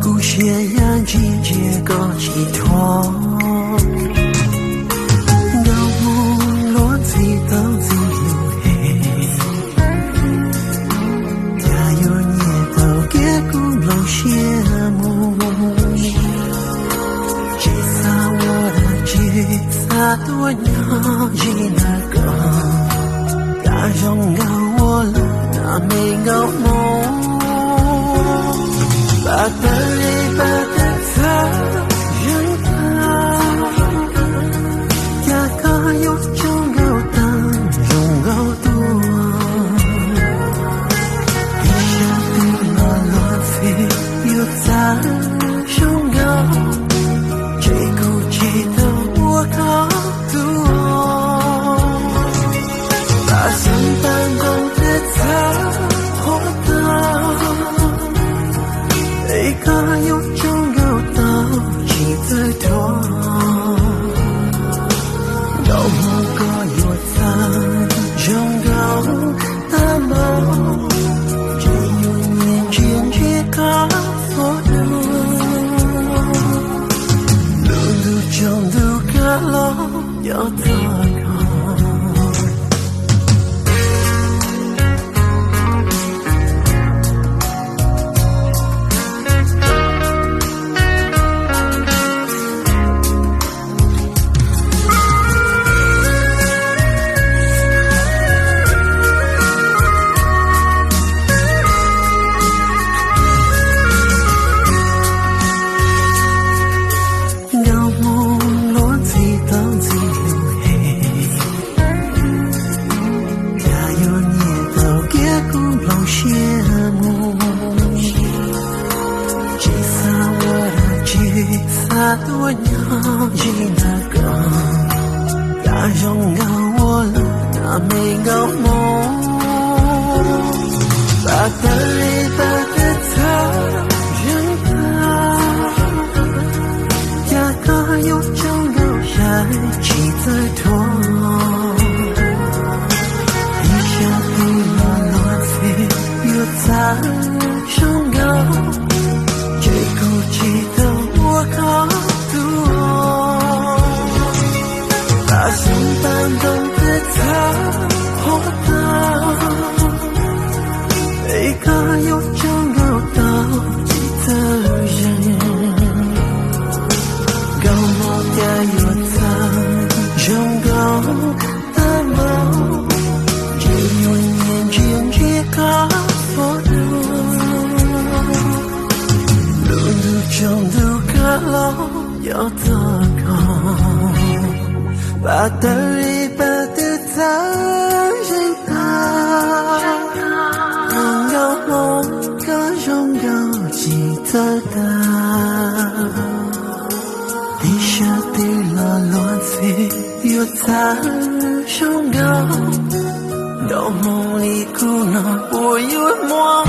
故事让季节够寄托，高梦落自都自由黑，加油也都给古老羡慕，吉萨我的吉萨多鸟吉那个，大众高我了那没高梦。把的泪，把的擦，人他，呀个有种高档，种高度，一下对了乱飞，又咋种高，这股气的我高度，把三班动的擦，活的。一个有种高到几最多，高某个有咱种高大毛，只有年轻去高所有，路路中都高了要怎高？多鸟吉那个，大众高我了那没高梦，把的泪把的擦，人他，呀个有种高山起在多，一下对了乱飞又咋种高，这股气的我高。把心搬动的他，活的，一个有种高到几的人，高某的有他，种高大毛，只有年轻去高所有，路路中都高了要怎高？把的里把的早人大，高梦高中高记得大，一下对了乱飞又咋种高，到梦里苦恼我又莫高。